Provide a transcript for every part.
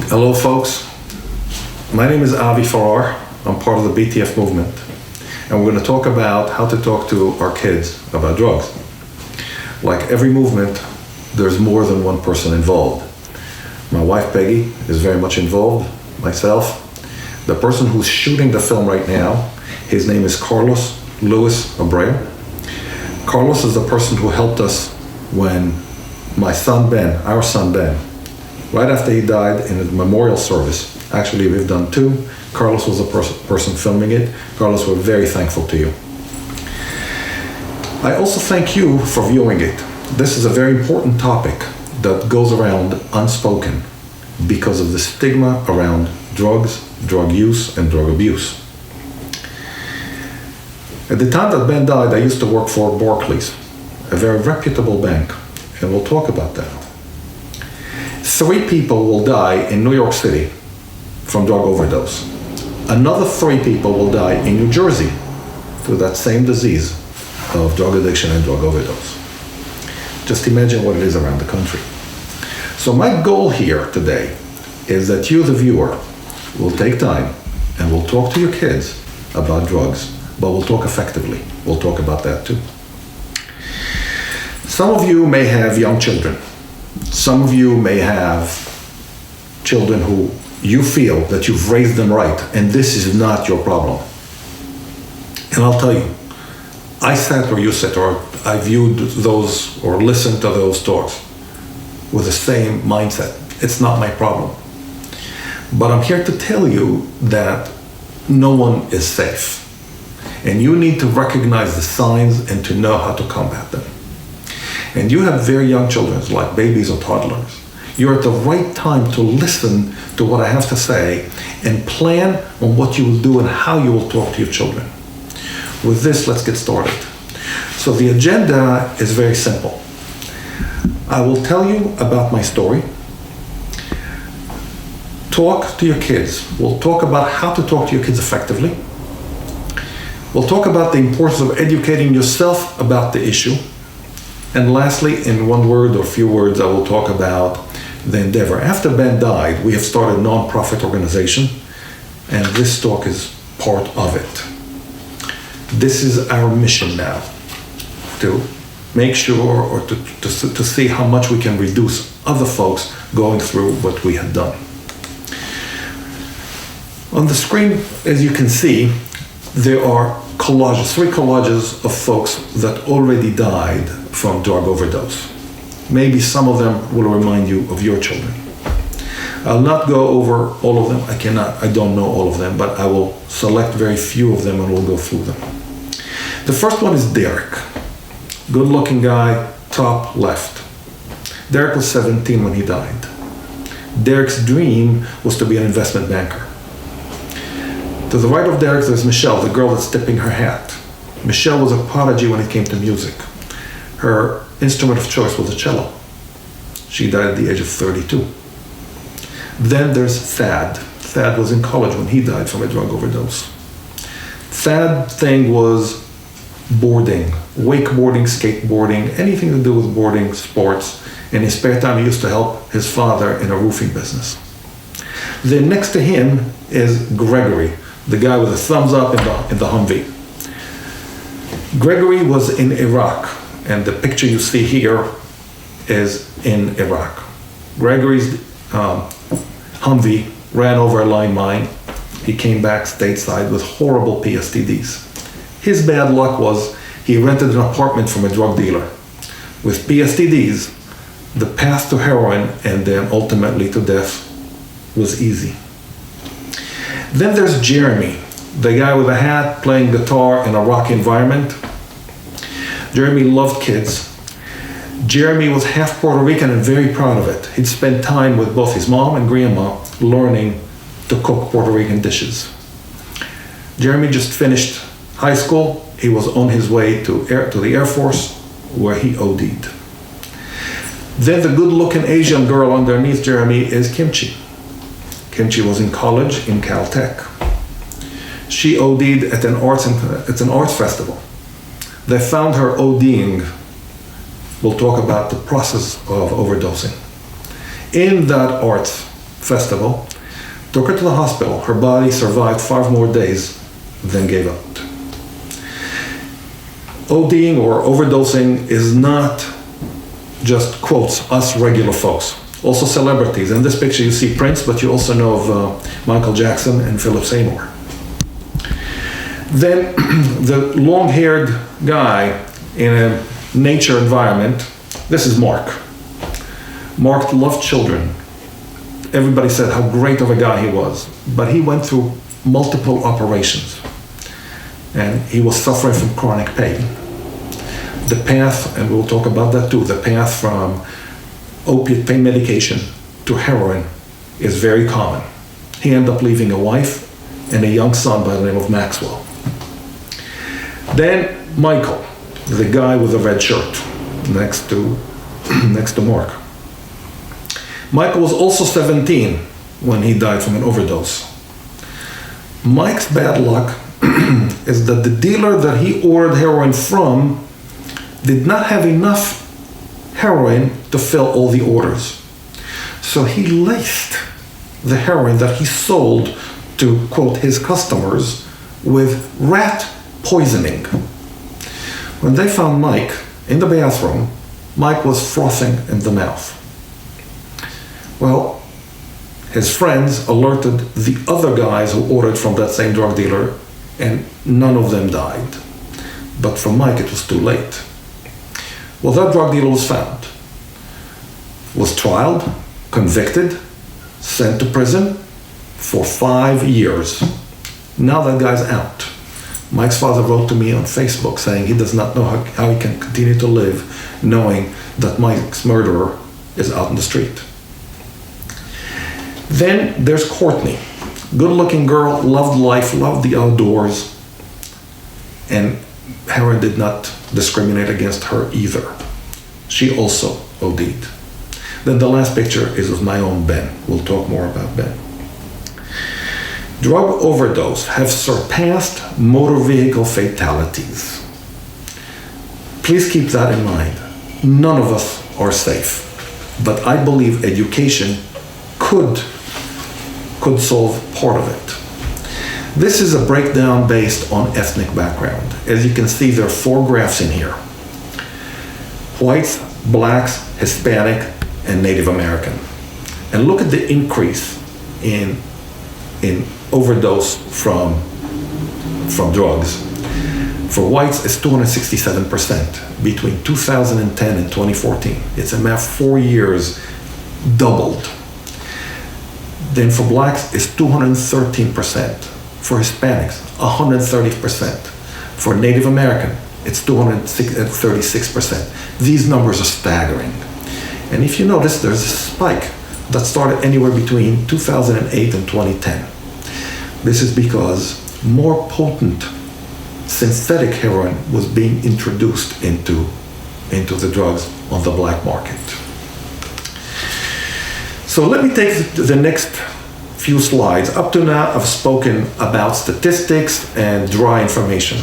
Hello folks, my name is Avi Farrar. I'm part of the BTF movement, and we're going to talk about how to talk to our kids about drugs. Like every movement, there's more than one person involved. My wife Peggy is very much involved, myself. The person who's shooting the film right now, his name is Carlos Luis Abreu. Carlos is the person who helped us when our son Ben, right after he died in a memorial service. Actually, we've done two. Carlos was the person filming it. Carlos, we're very thankful to you. I also thank you for viewing it. This is a very important topic that goes around unspoken because of the stigma around drugs, drug use, and drug abuse. At the time that Ben died, I used to work for Barclays, a very reputable bank, and we'll talk about that. 3 people will die in New York City from drug overdose. Another 3 people will die in New Jersey through that same disease of drug addiction and drug overdose. Just imagine what it is around the country. So my goal here today is that you, the viewer, will take time and will talk to your kids about drugs, but we'll talk effectively. We'll talk about that too. Some of you may have young children. Some of you may have children who you feel that you've raised them right, and this is not your problem. And I'll tell you, I sat where you sit, or I viewed those or listened to those talks with the same mindset. It's not my problem. But I'm here to tell you that no one is safe. And you need to recognize the signs and to know how to combat them. And you have very young children, like babies or toddlers. You're at the right time to listen to what I have to say and plan on what you will do and how you will talk to your children. With this, let's get started. So the agenda is very simple. I will tell you about my story. Talk to your kids. We'll talk about how to talk to your kids effectively. We'll talk about the importance of educating yourself about the issue. And lastly, in one word or a few words, I will talk about the endeavor. After Ben died, we have started a non-profit organization, and this talk is part of it. This is our mission now, to make sure or to see how much we can reduce other folks going through what we have done. On the screen, as you can see, there are collages, 3 collages of folks that already died from drug overdose. Maybe some of them will remind you of your children. I'll not go over all of them. I don't know all of them, but I will select very few of them and we'll go through them. The first one is Derek. Good looking guy, top left. Derek was 17 when he died. Derek's dream was to be an investment banker. To the right of Derek, there's Michelle, the girl that's tipping her hat. Michelle was a prodigy when it came to music. Her instrument of choice was a cello. She died at the age of 32. Then there's Thad. Thad was in college when he died from a drug overdose. Thad's thing was boarding, wakeboarding, skateboarding, anything to do with boarding, sports. In his spare time, he used to help his father in a roofing business. Then next to him is Gregory, the guy with the thumbs up in the Humvee. Gregory was in Iraq, and the picture you see here is in Iraq. Gregory's Humvee ran over a line mine. He came back stateside with horrible PSTDs. His bad luck was he rented an apartment from a drug dealer. With PSTDs, the path to heroin and then ultimately to death was easy. Then there's Jeremy, the guy with a hat playing guitar in a rock environment. Jeremy loved kids. Jeremy was half Puerto Rican and very proud of it. He'd spent time with both his mom and grandma learning to cook Puerto Rican dishes. Jeremy just finished high school. He was on his way to the Air Force, where he OD'd. Then the good-looking Asian girl underneath Jeremy is Kimchi. Kimchi was in college in Caltech. She OD'd at an arts festival. They found her ODing. We'll talk about the process of overdosing. In that arts festival, took her to the hospital. Her body survived 5 more days, then gave out. ODing or overdosing is not just, quotes, us regular folks. Also celebrities. In this picture you see Prince, but you also know of Michael Jackson and Philip Seymour. Then the long-haired guy in a nature environment, this is Mark. Mark loved children. Everybody said how great of a guy he was, but he went through multiple operations and he was suffering from chronic pain. The path, and we'll talk about that too, the path from opiate pain medication to heroin is very common. He ended up leaving a wife and a young son by the name of Maxwell. Then Michael, the guy with the red shirt next to Mark. Michael was also 17 when he died from an overdose. Mike's bad luck is that the dealer that he ordered heroin from did not have enough heroin to fill all the orders. So he laced the heroin that he sold to, quote, his customers with rat poisoning. When they found Mike in the bathroom, Mike was frothing in the mouth. Well, his friends alerted the other guys who ordered from that same drug dealer, and none of them died. But for Mike, it was too late. Well, that drug dealer was found, was trialed, convicted, sent to prison for 5 years. Now that guy's out. Mike's father wrote to me on Facebook saying he does not know how he can continue to live knowing that Mike's murderer is out in the street. Then there's Courtney. Good-looking girl, loved life, loved the outdoors, and heroin did not discriminate against her either. She also OD'd. Then the last picture is of my own Ben. We'll talk more about Ben. Drug overdose have surpassed motor vehicle fatalities. Please keep that in mind. None of us are safe, but I believe education could solve part of it. This is a breakdown based on ethnic background. As you can see, there are 4 graphs in here. Whites, blacks, Hispanic, and Native American. And look at the increase in overdose from drugs. For whites, it's 267% between 2010 and 2014. It's a matter of 4 years, doubled. Then for blacks, it's 213%. For Hispanics, 130%. For Native American, it's 236%. These numbers are staggering. And if you notice, there's a spike that started anywhere between 2008 and 2010. This is because more potent synthetic heroin was being introduced into the drugs on the black market. So let me take the next few slides. Up to now, I've spoken about statistics and dry information.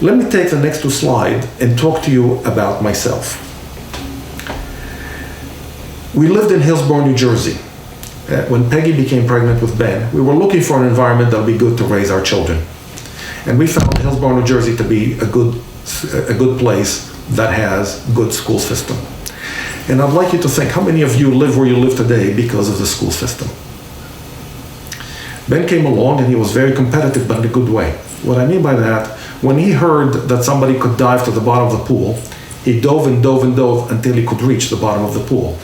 Let me take the next 2 slides and talk to you about myself. We lived in Hillsborough, New Jersey. When Peggy became pregnant with Ben, we were looking for an environment that would be good to raise our children. And we found Hillsborough, New Jersey to be a good place that has good school system. And I'd like you to think, how many of you live where you live today because of the school system? Ben came along and he was very competitive, but in a good way. What I mean by that, when he heard that somebody could dive to the bottom of the pool, he dove and dove and dove until he could reach the bottom of the pool.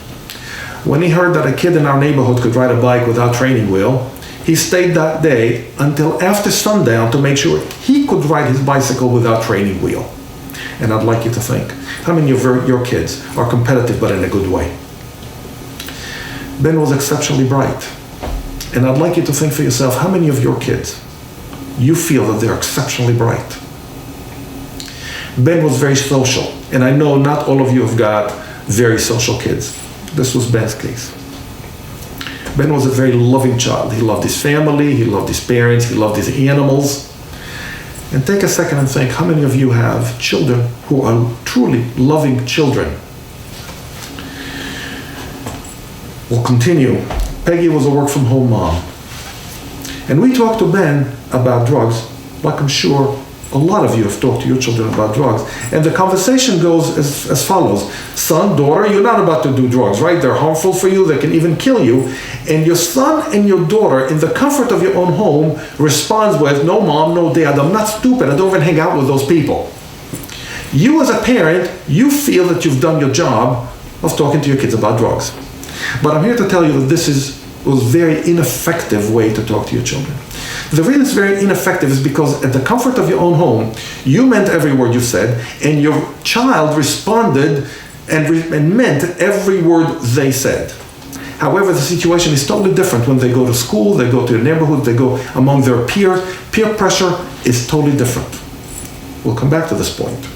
When he heard that a kid in our neighborhood could ride a bike without training wheel, he stayed that day until after sundown to make sure he could ride his bicycle without training wheel. And I'd like you to think, how many of your kids are competitive but in a good way? Ben was exceptionally bright. And I'd like you to think for yourself, how many of your kids you feel that they're exceptionally bright? Ben was very social. And I know not all of you have got very social kids. This was Ben's case. Ben was a very loving child. He loved his family, he loved his parents, he loved his animals. And take a second and think, how many of you have children who are truly loving children? We'll continue. Peggy was a work-from-home mom. And we talked to Ben about drugs, like I'm sure a lot of you have talked to your children about drugs. And the conversation goes as follows. Son, daughter, you're not about to do drugs, right? They're harmful for you. They can even kill you. And your son and your daughter, in the comfort of your own home, responds with, no, mom, no, dad, I'm not stupid. I don't even hang out with those people. You as a parent, you feel that you've done your job of talking to your kids about drugs. But I'm here to tell you that this was a very ineffective way to talk to your children. The reason it's very ineffective is because at the comfort of your own home, you meant every word you said, and your child responded and meant every word they said. However, the situation is totally different when they go to school, they go to the neighborhood, they go among their peers. Peer pressure is totally different. We'll come back to this point.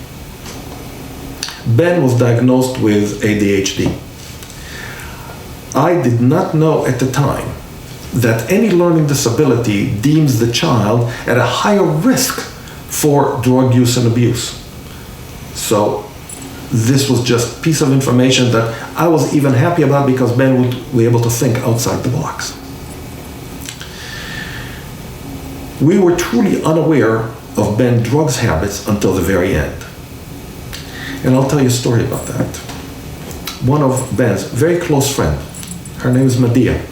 Ben was diagnosed with ADHD. I did not know at the time that any learning disability deems the child at a higher risk for drug use and abuse. So this was just a piece of information that I was even happy about because Ben would be able to think outside the box. We were truly unaware of Ben's drugs habits until the very end. And I'll tell you a story about that. One of Ben's very close friends, her name is Medea.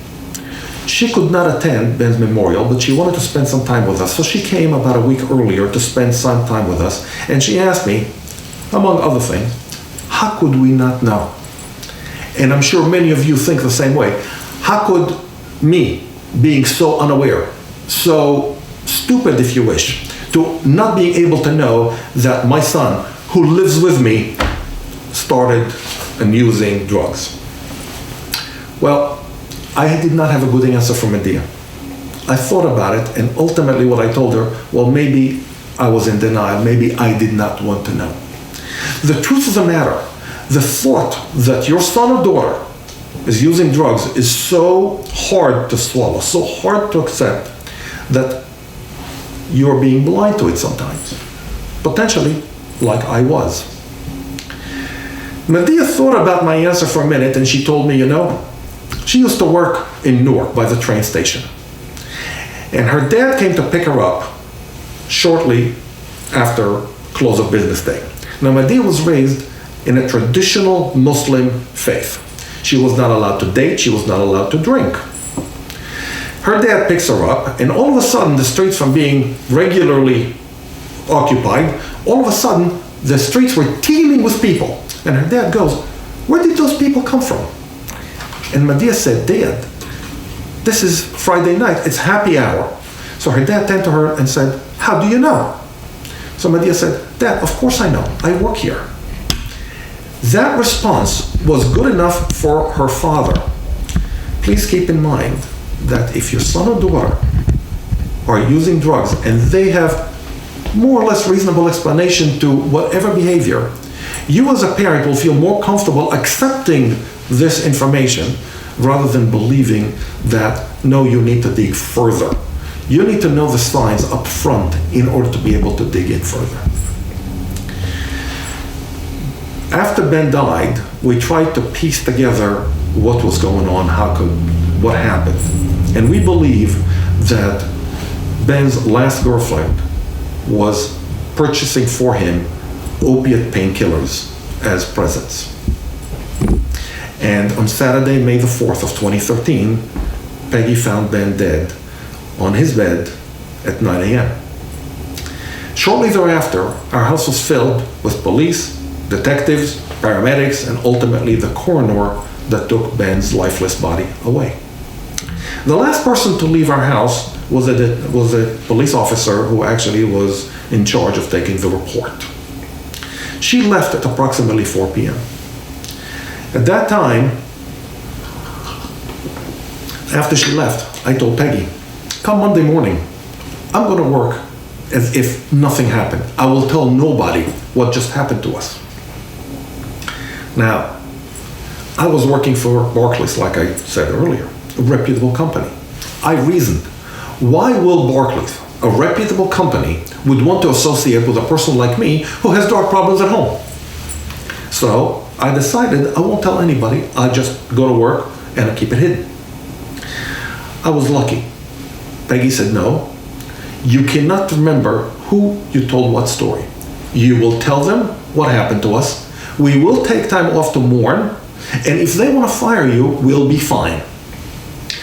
She could not attend Ben's memorial, but she wanted to spend some time with us. So she came about a week earlier to spend some time with us. And she asked me, among other things, how could we not know? And I'm sure many of you think the same way. How could me, being so unaware, so stupid if you wish, to not being able to know that my son, who lives with me, started and using drugs? Well, I did not have a good answer for Medea. I thought about it, and ultimately what I told her, well, maybe I was in denial, maybe I did not want to know. The truth of the matter, the thought that your son or daughter is using drugs is so hard to swallow, so hard to accept, that you're being blind to it sometimes. Potentially, like I was. Medea thought about my answer for a minute, and she told me, you know, she used to work in Newark by the train station. And her dad came to pick her up shortly after close of business day. Now, Medea was raised in a traditional Muslim faith. She was not allowed to date, she was not allowed to drink. Her dad picks her up, and all of a sudden, the streets from being regularly occupied, all of a sudden, the streets were teeming with people. And her dad goes, where did those people come from? And Medea said, Dad, this is Friday night, it's happy hour. So her dad turned to her and said, how do you know? So Medea said, Dad, of course I know, I work here. That response was good enough for her father. Please keep in mind that if your son or daughter are using drugs and they have more or less reasonable explanation to whatever behavior, you as a parent will feel more comfortable accepting this information rather than believing that, no, you need to dig further. You need to know the signs up front in order to be able to dig in further. After Ben died, we tried to piece together what was going on, what happened. And we believe that Ben's last girlfriend was purchasing for him opiate painkillers as presents. And on Saturday, May the 4th of 2013, Peggy found Ben dead on his bed at 9 a.m. Shortly thereafter, our house was filled with police, detectives, paramedics, and ultimately the coroner that took Ben's lifeless body away. The last person to leave our house was a police officer who actually was in charge of taking the report. She left at approximately 4 p.m. At that time, after she left, I told Peggy, come Monday morning, I'm going to work as if nothing happened. I will tell nobody what just happened to us. Now, I was working for Barclays, like I said earlier, a reputable company. I reasoned, why will Barclays, a reputable company, would want to associate with a person like me who has drug problems at home? So I decided I won't tell anybody. I'll just go to work and I'll keep it hidden. I was lucky. Peggy said, no, you cannot remember who you told what story. You will tell them what happened to us. We will take time off to mourn. And if they want to fire you, we'll be fine.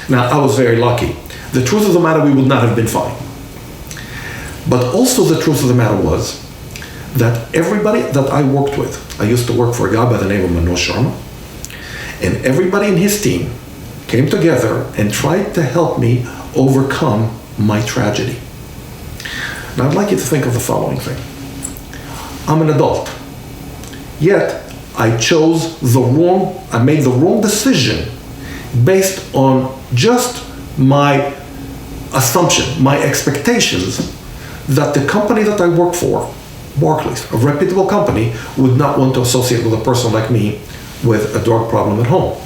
Now, I was very lucky. The truth of the matter, we would not have been fine. But also the truth of the matter was that everybody that I worked with, I used to work for a guy by the name of Manoj Sharma, and everybody in his team came together and tried to help me overcome my tragedy. Now, I'd like you to think of the following thing. I'm an adult, yet I made the wrong decision based on just my assumption, my expectations that the company that I work for, Barclays, a reputable company, would not want to associate with a person like me with a drug problem at home.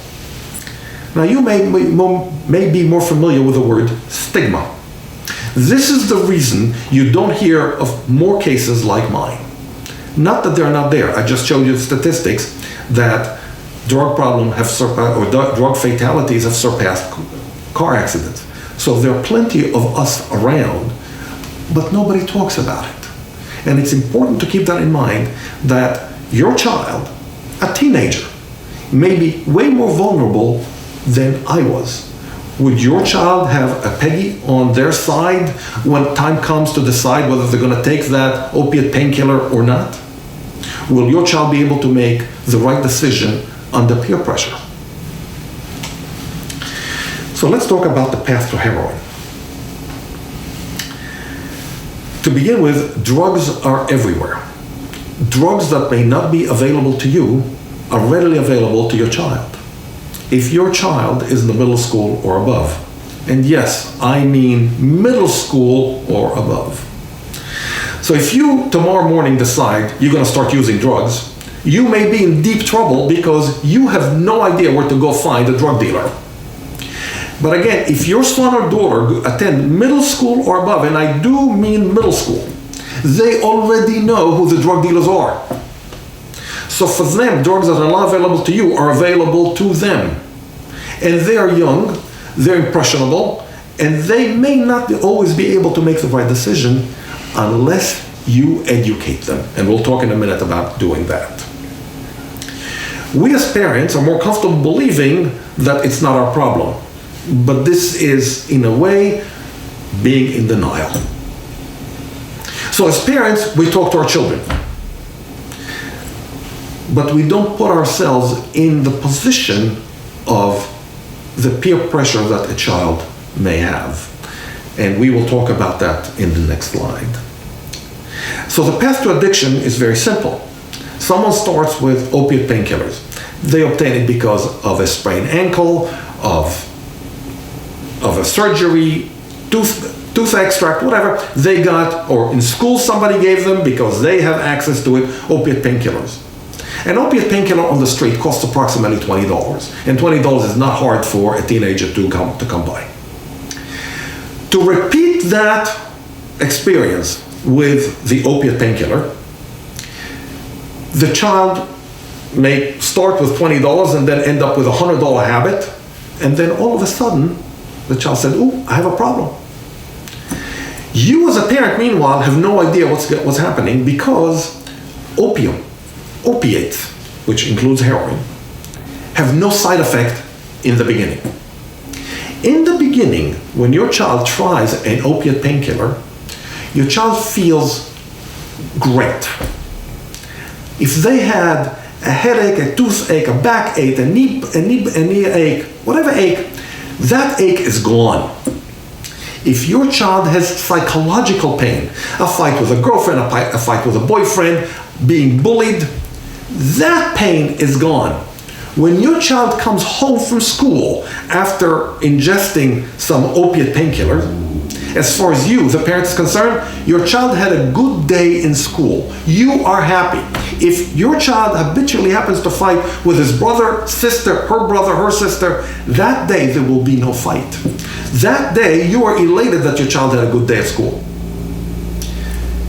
Now, you may be more familiar with the word stigma. This is the reason you don't hear of more cases like mine. Not that they're not there. I just showed you statistics that drug fatalities have surpassed car accidents. So there are plenty of us around, but nobody talks about it. And it's important to keep that in mind, that your child, a teenager, may be way more vulnerable than I was. Would your child have a Peggy on their side when time comes to decide whether they're going to take that opiate painkiller or not? Will your child be able to make the right decision under peer pressure? So let's talk about the path to heroin. To begin with, drugs are everywhere. Drugs that may not be available to you are readily available to your child. If your child is in the middle school or above, and yes, I mean middle school or above. So if you tomorrow morning decide you're going to start using drugs, you may be in deep trouble because you have no idea where to go find a drug dealer. But again, if your son or daughter attend middle school or above, and I do mean middle school, they already know who the drug dealers are. So for them, drugs that are not available to you are available to them. And they are young, they're impressionable, and they may not always be able to make the right decision unless you educate them. And we'll talk in a minute about doing that. We as parents are more comfortable believing that it's not our problem. But this is, in a way, being in denial. So as parents, we talk to our children. But we don't put ourselves in the position of the peer pressure that a child may have. And we will talk about that in the next slide. So the path to addiction is very simple. Someone starts with opiate painkillers. They obtain it because of a sprained ankle, of a surgery, tooth extract, whatever they got, or in school somebody gave them because they have access to it, opiate painkillers. An opiate painkiller on the street costs approximately $20, and $20 is not hard for a teenager to come by. To repeat that experience with the opiate painkiller, the child may start with $20 and then end up with a $100 habit, and then all of a sudden, the child said, "Ooh, I have a problem." You as a parent, meanwhile, have no idea what's happening because opiates, which includes heroin, have no side effect in the beginning. In the beginning, when your child tries an opiate painkiller, your child feels great. If they had a headache, a toothache, a backache, a knee ache, whatever ache, that ache is gone. If your child has psychological pain, a fight with a girlfriend, a fight with a boyfriend, being bullied, that pain is gone. When your child comes home from school after ingesting some opiate painkiller, as far as you, the parent, is concerned, your child had a good day in school. You are happy. If your child habitually happens to fight with his brother, sister, her sister, that day there will be no fight. That day you are elated that your child had a good day at school.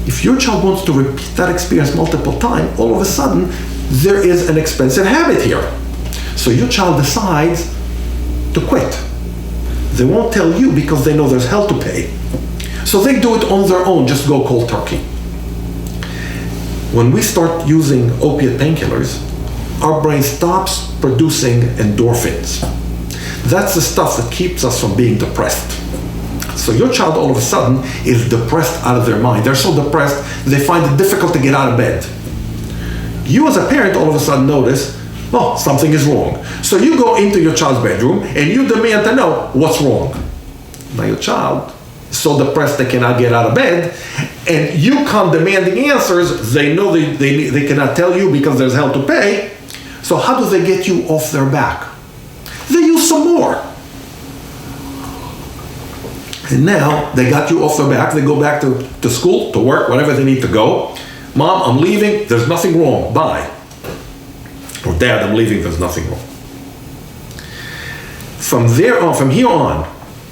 If your child wants to repeat that experience multiple times, all of a sudden there is an expensive habit here. So your child decides to quit. They won't tell you because they know there's hell to pay. So they do it on their own, just go cold turkey. When we start using opiate painkillers, our brain stops producing endorphins. That's the stuff that keeps us from being depressed. So your child all of a sudden is depressed out of their mind. They're so depressed, they find it difficult to get out of bed. You as a parent all of a sudden notice, oh, something is wrong. So you go into your child's bedroom and you demand to know what's wrong. Now your child is so depressed they cannot get out of bed, and you come demanding answers. They know they cannot tell you because there's hell to pay. So how do they get you off their back? They use some more. And now they got you off their back. They go back to school, to work, whatever they need to go. Mom, I'm leaving. There's nothing wrong. Bye. Or Dad, I'm leaving. There's nothing wrong. From here on,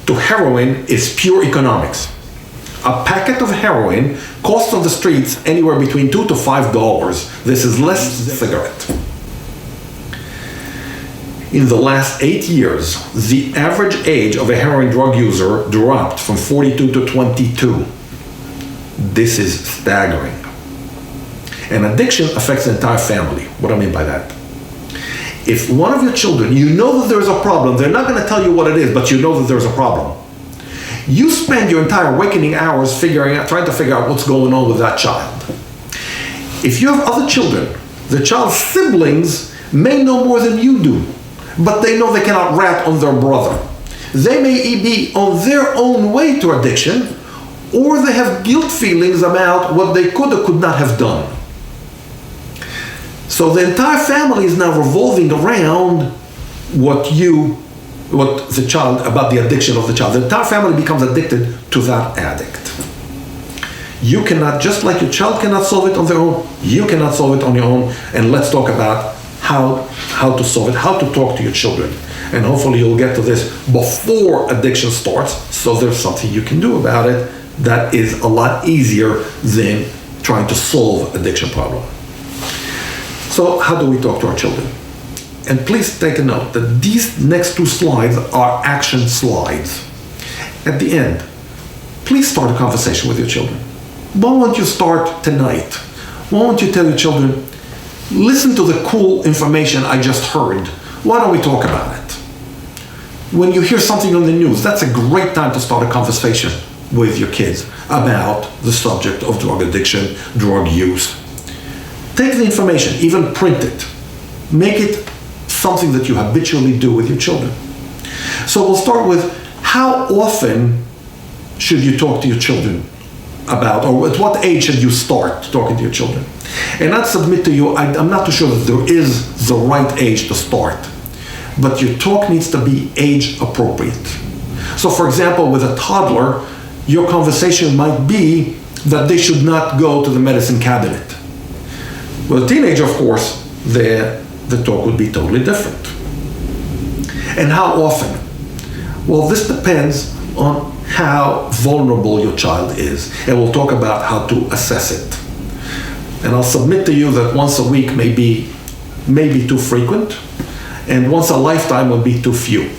to heroin is pure economics. A packet of heroin costs on the streets anywhere between $2 to $5. This is less than a cigarette. In the last 8 years, the average age of a heroin drug user dropped from 42 to 22. This is staggering. And addiction affects the entire family. What do I mean by that? If one of your children, you know that there's a problem, they're not going to tell you what it is, but you know that there's a problem. You spend your entire waking hours trying to figure out what's going on with that child. If you have other children, the child's siblings may know more than you do, but they know they cannot rat on their brother. They may be on their own way to addiction, or they have guilt feelings about what they could or could not have done. So the entire family is now revolving around about the addiction of the child. The entire family becomes addicted to that addict. You cannot, just like your child cannot solve it on their own, you cannot solve it on your own. And let's talk about how to solve it, how to talk to your children. And hopefully you'll get to this before addiction starts, so there's something you can do about it that is a lot easier than trying to solve addiction problem. So how do we talk to our children? And please take a note that these next 2 slides are action slides. At the end, please start a conversation with your children. Why won't you start tonight? Why won't you tell your children, listen to the cool information I just heard. Why don't we talk about it? When you hear something on the news, that's a great time to start a conversation with your kids about the subject of drug addiction, drug use. Take the information, even print it. Make it something that you habitually do with your children. So we'll start with, how often should you talk to your children about, or at what age should you start talking to your children? And I'd submit to you, I'm not too sure that there is the right age to start, but your talk needs to be age appropriate. So for example, with a toddler, your conversation might be that they should not go to the medicine cabinet. With a teenager, of course, the talk would be totally different. And how often? Well, this depends on how vulnerable your child is, and we'll talk about how to assess it. And I'll submit to you that once a week may be too frequent, and once a lifetime will be too few.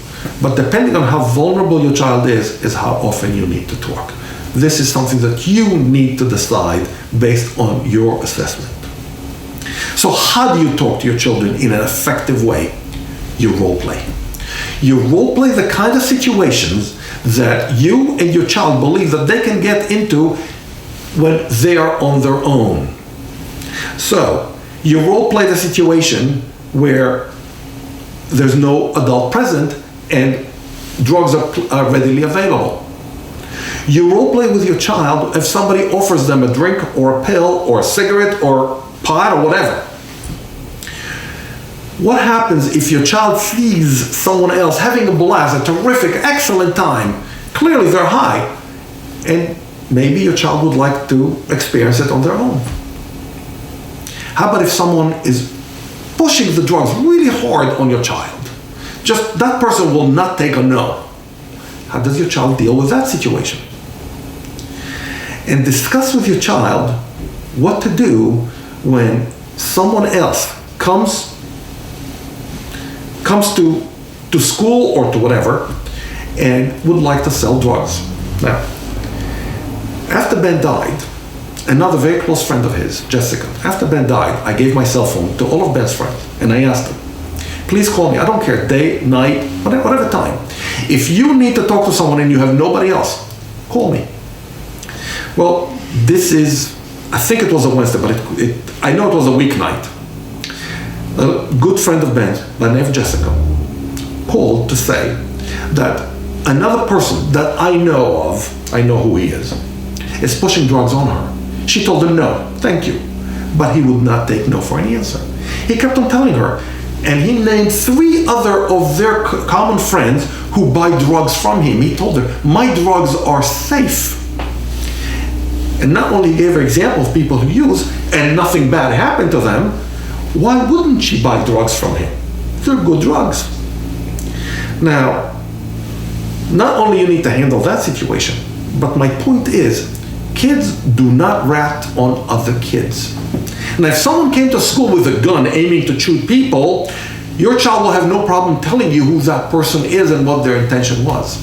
But depending on how vulnerable your child is how often you need to talk. This is something that you need to decide based on your assessment. So how do you talk to your children in an effective way? You role play. You role play the kind of situations that you and your child believe that they can get into when they are on their own. So you role play the situation where there's no adult present and drugs are readily available. You role play with your child if somebody offers them a drink or a pill or a cigarette or pot or whatever. What happens if your child sees someone else having a blast, a terrific, excellent time? Clearly they're high, and maybe your child would like to experience it on their own. How about if someone is pushing the drugs really hard on your child? Just that person will not take a no. How does your child deal with that situation? And discuss with your child what to do when someone else comes to school or to whatever, and would like to sell drugs. Now, after Ben died, another very close friend of his, Jessica, after Ben died, I gave my cell phone to all of Ben's friends, and I asked them, please call me. I don't care, day, night, whatever time. If you need to talk to someone and you have nobody else, call me. Well, this is, I think it was a Wednesday, but I know it was a weeknight. A good friend of Ben's, by the name of Jessica, called to say that another person that I know of, I know who he is pushing drugs on her. She told him no, thank you. But he would not take no for an answer. He kept on telling her, and he named 3 other of their common friends who buy drugs from him. He told her, my drugs are safe. And not only gave her examples of people who use, and nothing bad happened to them, why wouldn't she buy drugs from him? They're good drugs. Now, not only you need to handle that situation, but my point is, kids do not rat on other kids. And if someone came to school with a gun aiming to shoot people, your child will have no problem telling you who that person is and what their intention was.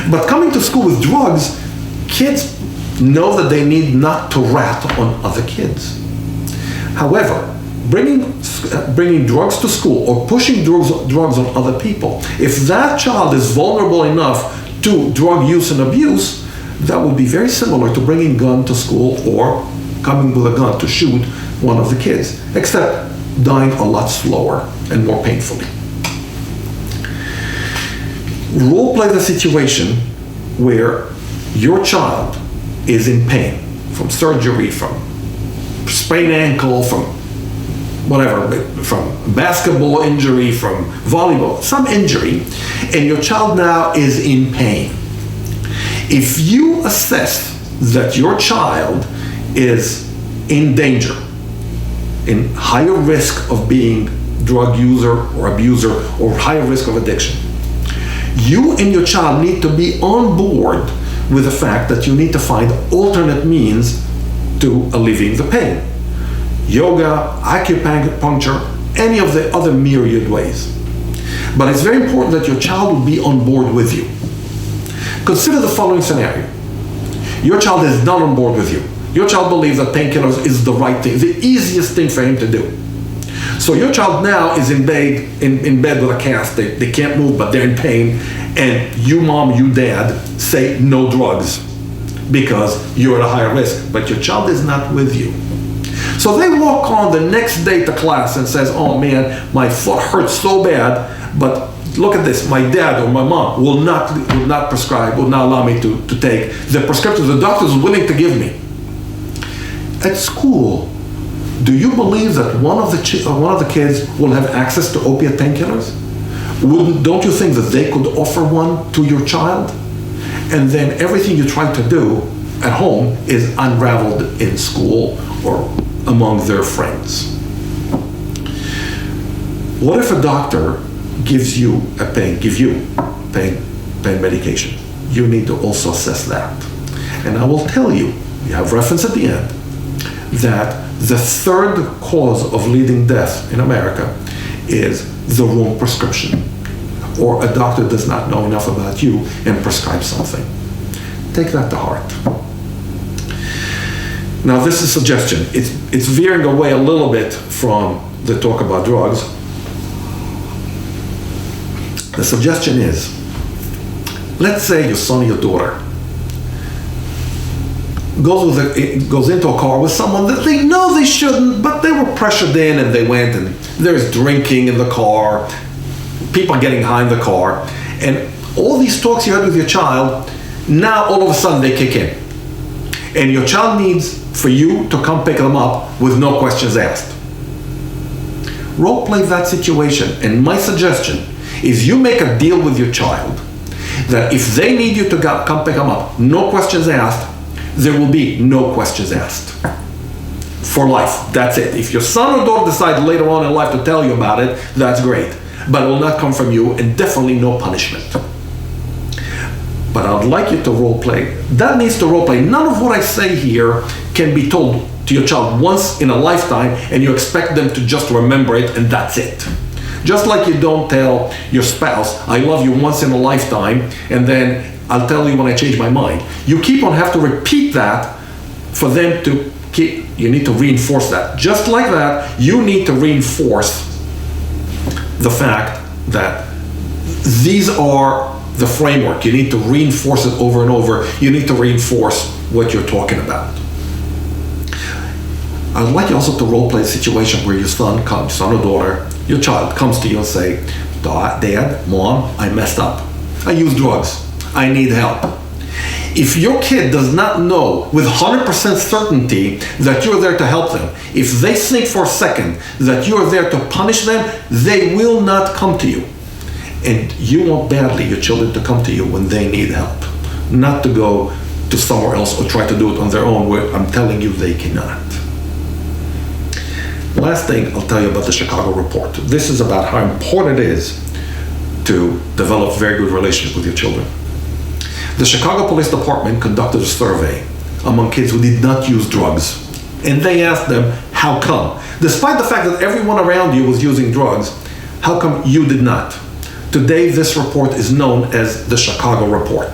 But coming to school with drugs, kids know that they need not to rat on other kids. However, bringing drugs to school or pushing drugs on other people, if that child is vulnerable enough to drug use and abuse, that would be very similar to bringing a gun to school or coming with a gun to shoot one of the kids, except dying a lot slower and more painfully. Role play the situation where your child is in pain from surgery, from sprained ankle, from whatever, from basketball injury, from volleyball, some injury, and your child now is in pain. If you assess that your child is in danger, in higher risk of being drug user or abuser or higher risk of addiction, you and your child need to be on board with the fact that you need to find alternate means to alleviating the pain. Yoga, acupuncture, any of the other myriad ways. But it's very important that your child will be on board with you. Consider the following scenario. Your child is not on board with you. Your child believes that painkillers is the right thing, the easiest thing for him to do. So your child now is in bed with a cast. They can't move, but they're in pain. And you, mom, you, dad, say no drugs because you're at a higher risk. But your child is not with you. So they walk on the next day to class and says, oh man, my foot hurts so bad, but look at this, my dad or my mom will not prescribe, will not allow me to take the prescriptions the doctor is willing to give me. At school, do you believe that one of the kids will have access to opiate painkillers? Don't you think that they could offer one to your child? And then everything you try to do at home is unraveled in school or among their friends. What if a doctor gives you pain medication? You need to also assess that. And I will tell you, you have reference at the end, that the third cause of leading death in America is the wrong prescription, or a doctor does not know enough about you and prescribes something. Take that to heart. Now this is a suggestion. It's veering away a little bit from the talk about drugs. The suggestion is, let's say your son or your daughter goes into a car with someone that they know they shouldn't, but they were pressured in and they went, and there's drinking in the car, people getting high in the car, and all these talks you had with your child, now all of a sudden they kick in. And your child needs for you to come pick them up with no questions asked. Role play that situation, and my suggestion is you make a deal with your child that if they need you to come pick them up, no questions asked, there will be no questions asked. For life, that's it. If your son or daughter decides later on in life to tell you about it, that's great. But it will not come from you, and definitely no punishment. But I'd like you to role play. That needs to role play. None of what I say here can be told to your child once in a lifetime and you expect them to just remember it and that's it. Just like you don't tell your spouse, I love you once in a lifetime, and then I'll tell you when I change my mind. You keep on have to repeat that for them to keep, you need to reinforce that. Just like that, you need to reinforce the fact that these are the framework. You need to reinforce it over and over. You need to reinforce what you're talking about. I'd like you also to role play a situation where your son or daughter, your child comes to you and say, Dad, Mom, I messed up. I use drugs. I need help. If your kid does not know with 100% certainty that you're there to help them, if they think for a second that you're there to punish them, they will not come to you. And you want badly your children to come to you when they need help, not to go to somewhere else or try to do it on their own, where I'm telling you they cannot. Last thing I'll tell you about the Chicago report. This is about how important it is to develop very good relationships with your children. The Chicago Police Department conducted a survey among kids who did not use drugs, and they asked them, how come? Despite the fact that everyone around you was using drugs, how come you did not? Today, this report is known as the Chicago Report.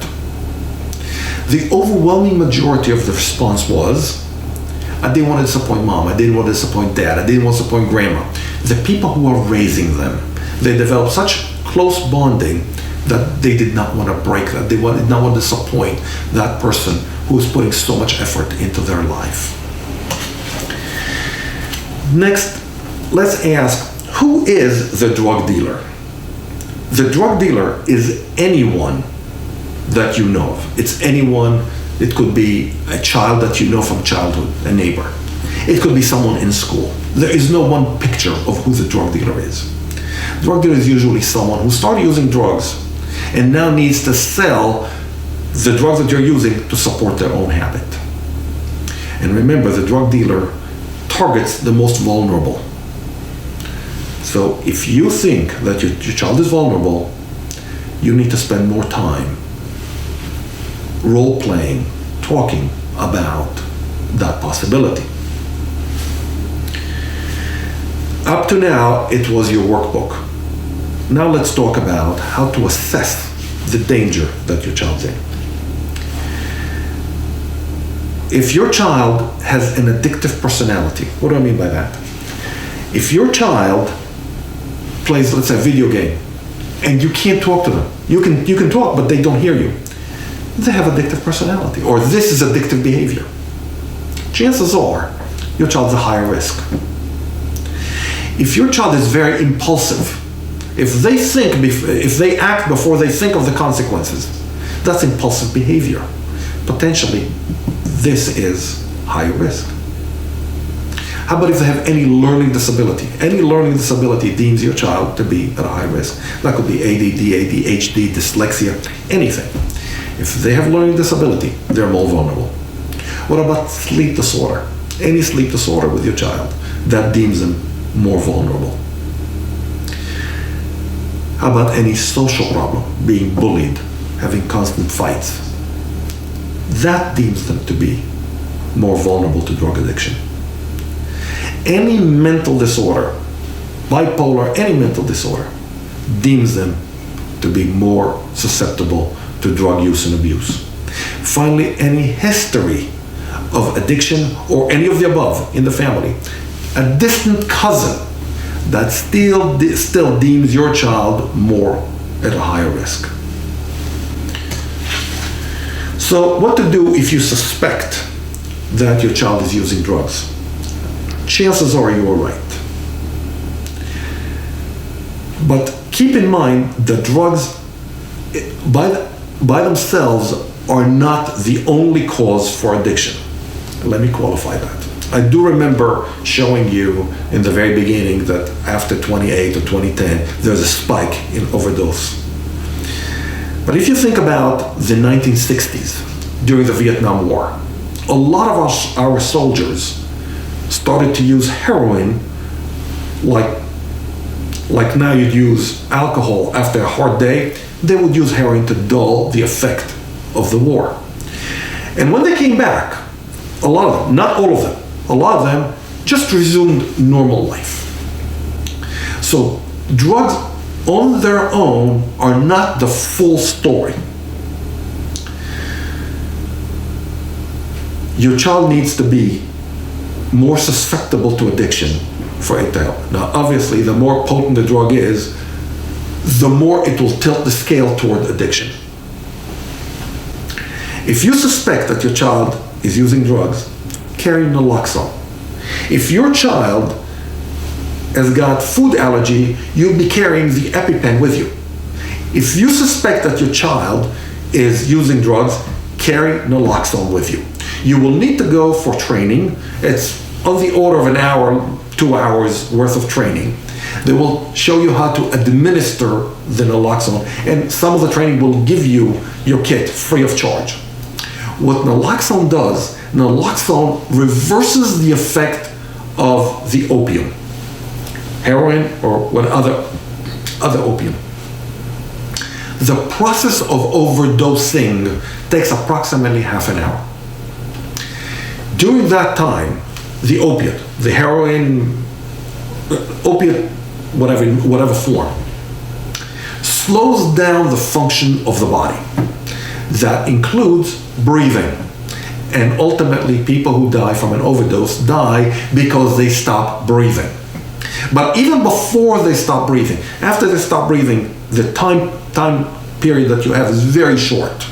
The overwhelming majority of the response was, I didn't want to disappoint Mom, I didn't want to disappoint Dad, I didn't want to disappoint Grandma. The people who are raising them, they developed such close bonding that they did not want to break that. They did not want to disappoint that person who is putting so much effort into their life. Next, let's ask, who is the drug dealer? The drug dealer is anyone that you know of. It's anyone. It could be a child that you know from childhood, a neighbor. It could be someone in school. There is no one picture of who the drug dealer is. Drug dealer is usually someone who started using drugs and now needs to sell the drugs that you're using to support their own habit. And remember, the drug dealer targets the most vulnerable. So if you think that your child is vulnerable, you need to spend more time role-playing, talking about that possibility. Up to now, it was your workbook. Now let's talk about how to assess the danger that your child's in. If your child has an addictive personality, what do I mean by that? If your child plays, let's say, a video game, and you can't talk to them, you can talk, but they don't hear you, they have addictive personality, or this is addictive behavior. Chances are your child's a higher risk. If your child is very impulsive, if they act before they think of the consequences, that's impulsive behavior. Potentially, this is high risk. How about if they have any learning disability? Any learning disability deems your child to be at a high risk. That could be ADD, ADHD, dyslexia, anything. If they have learning disability, they're more vulnerable. What about sleep disorder? Any sleep disorder with your child, that deems them more vulnerable. How about any social problem, being bullied, having constant fights? That deems them to be more vulnerable to drug addiction. Any mental disorder, bipolar, any mental disorder, deems them to be more susceptible to drug use and abuse. Finally, any history of addiction or any of the above in the family, a distant cousin that still deems your child more at a higher risk. So what to do if you suspect that your child is using drugs? Chances are you are right. But keep in mind that drugs by themselves are not the only cause for addiction. Let me qualify that. I do remember showing you in the very beginning that after 2008 or 2010, there's a spike in overdose. But if you think about the 1960s, during the Vietnam War, a lot of our soldiers started to use heroin like now you'd use alcohol after a hard day. They would use heroin to dull the effect of the war. And when they came back, a lot of them, not all of them, a lot of them just resumed normal life. So drugs on their own are not the full story. Your child needs to be more susceptible to addiction for it to help. Now, obviously, the more potent the drug is, the more it will tilt the scale toward addiction. If you suspect that your child is using drugs, carry naloxone. If your child has got food allergy, you'll be carrying the EpiPen with you. If you suspect that your child is using drugs, carry naloxone with you. You will need to go for training. It's on the order of an hour, 2 hours worth of training. They will show you how to administer the naloxone, and some of the training will give you your kit free of charge. What naloxone does, naloxone reverses the effect of the opium, heroin or what other opium. The process of overdosing takes approximately half an hour. During that time, the opiate, the heroin, opiate, whatever form, slows down the function of the body. That includes breathing. And ultimately, people who die from an overdose die because they stop breathing. But even before they stop breathing, after they stop breathing, the time period that you have is very short.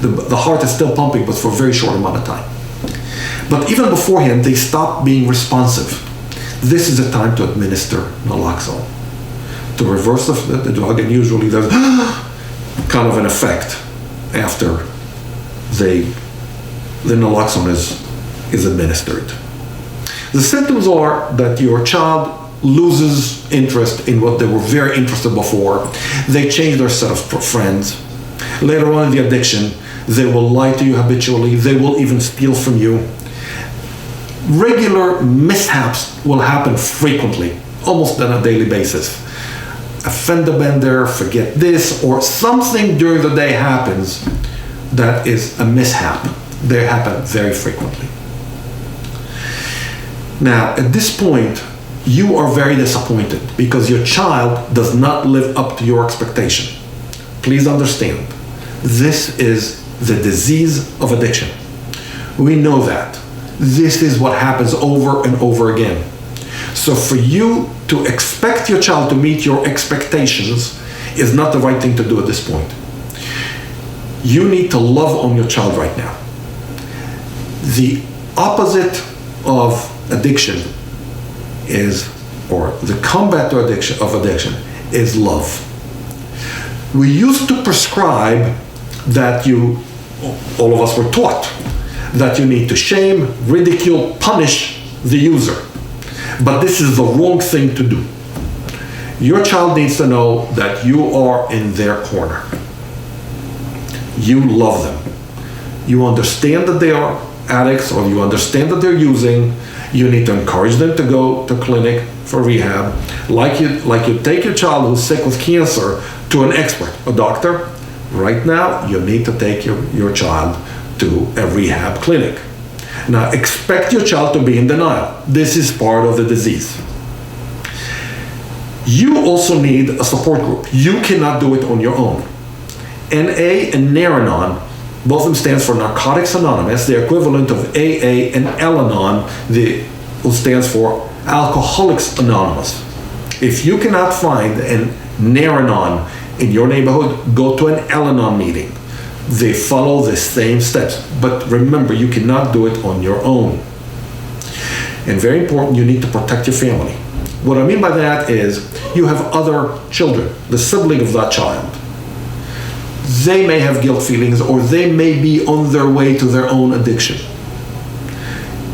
The heart is still pumping, but for a very short amount of time. But even beforehand, they stop being responsive. This is the time to administer naloxone to reverse the drug, and usually there's kind of an effect after the naloxone is administered. The symptoms are that your child loses interest in what they were very interested before. They change their set of friends. Later on in the addiction, they will lie to you habitually. They will even steal from you. Regular mishaps will happen frequently, almost on a daily basis. A fender bender, forget this, or something during the day happens that is a mishap. They happen very frequently. Now, at this point, you are very disappointed because your child does not live up to your expectation. Please understand, this is the disease of addiction. We know that. This is what happens over and over again. So for you to expect your child to meet your expectations is not the right thing to do at this point. You need to love on your child right now. The opposite of addiction is, or the combat to addiction is love. We used to prescribe that all of us were taught that you need to shame, ridicule, punish the user. But this is the wrong thing to do. Your child needs to know that you are in their corner. You love them. You understand that they are addicts, or you understand that they're using. You need to encourage them to go to clinic for rehab. Like you take your child who's sick with cancer to an expert, a doctor. Right now, you need to take your child to a rehab clinic. Now, expect your child to be in denial. This is part of the disease. You also need a support group. You cannot do it on your own. NA and Naranon, both of them stands for Narcotics Anonymous, the equivalent of AA and Al-Anon, who stands for Alcoholics Anonymous. If you cannot find an Naranon in your neighborhood, go to an Al-Anon meeting. They follow the same steps. But remember, you cannot do it on your own. And very important, you need to protect your family. What I mean by that is, you have other children, the sibling of that child. They may have guilt feelings, or they may be on their way to their own addiction.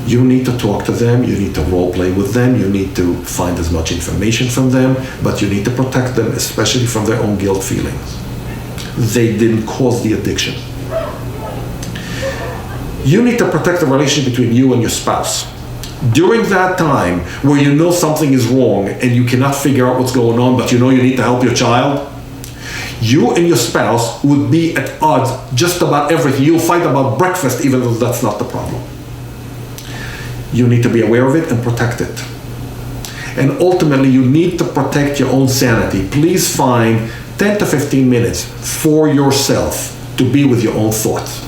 You need to talk to them, you need to role play with them, you need to find as much information from them, but you need to protect them, especially from their own guilt feelings. They didn't cause the addiction. You need to protect the relationship between you and your spouse. During that time where you know something is wrong and you cannot figure out what's going on, but you know you need to help your child, you and your spouse would be at odds just about everything. You'll fight about breakfast even though that's not the problem. You need to be aware of it and protect it. And ultimately, you need to protect your own sanity. Please find 10 to 15 minutes for yourself to be with your own thoughts.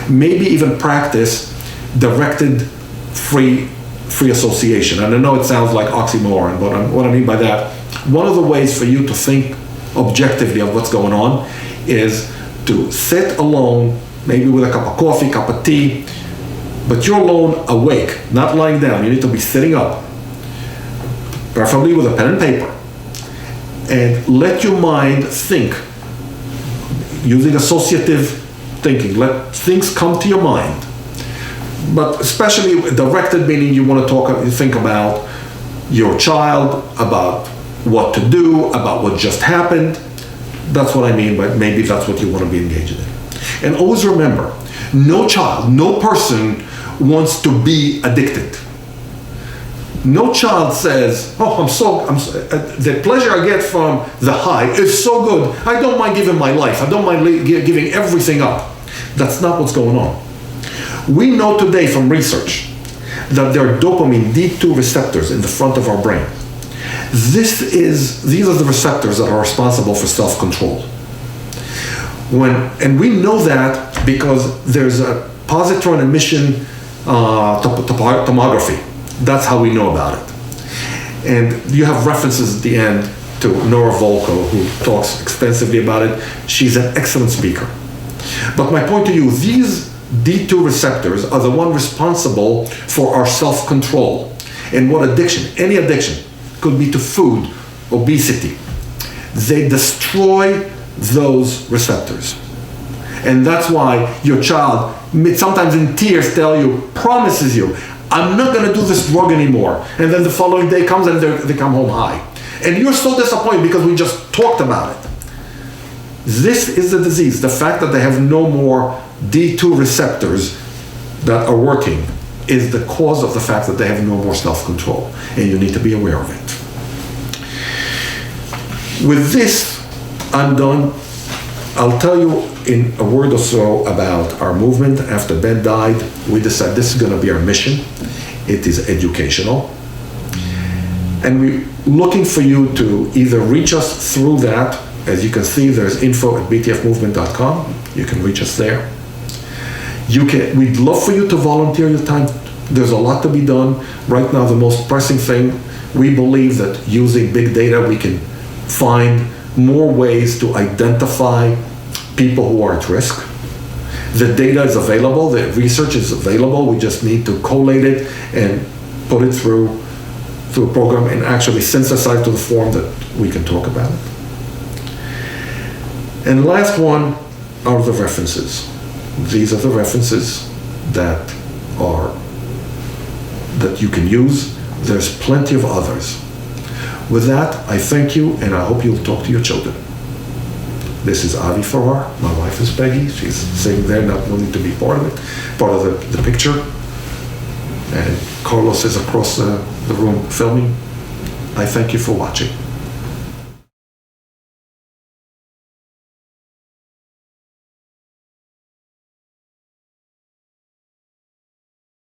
Maybe even practice directed free association. And I know it sounds like oxymoron, but what I mean by that, one of the ways for you to think objectively of what's going on is to sit alone, maybe with a cup of coffee, cup of tea, but you're alone awake, not lying down. You need to be sitting up, preferably with a pen and paper, and let your mind think using associative thinking. Let things come to your mind, but especially directed, meaning you want to think about your child, about what to do, about what just happened. That's what I mean, but maybe that's what you want to be engaged in. And always remember, no child, no person wants to be addicted. No child says, oh, the pleasure I get from the high is so good, I don't mind giving my life, I don't mind giving everything up. That's not what's going on. We know today from research that there are dopamine D2 receptors in the front of our brain. These are the receptors that are responsible for self-control. And we know that because there's a positron emission tomography. That's how we know about it. And you have references at the end to Nora Volkow, who talks extensively about it. She's an excellent speaker. But my point to you, these D2 receptors are the one responsible for our self-control. And what addiction, any addiction, could be to food, obesity. They destroy those receptors. And that's why your child, sometimes in tears, promises you, I'm not going to do this drug anymore. And then the following day comes and they come home high. And you're so disappointed because we just talked about it. This is the disease. The fact that they have no more D2 receptors that are working is the cause of the fact that they have no more self-control. And you need to be aware of it. With this, I'm done. I'll tell you in a word or so about our movement. After Ben died, we decided this is going to be our mission. It is educational. And we're looking for you to either reach us through that. As you can see, there's info@btfmovement.com. You can reach us there. We'd love for you to volunteer your time. There's a lot to be done. Right now, the most pressing thing, we believe that using big data, we can find more ways to identify people who are at risk. The data is available, the research is available. We just need to collate it and put it through a program and actually synthesize to the form that we can talk about it. And last one are the references. These are the references that you can use. There's plenty of others. With that, I thank you, and I hope you'll talk to your children. This is Avi Farrar. My wife is Peggy. She's sitting there, not willing to be part of it, part of the picture. And Carlos is across the room filming. I thank you for watching.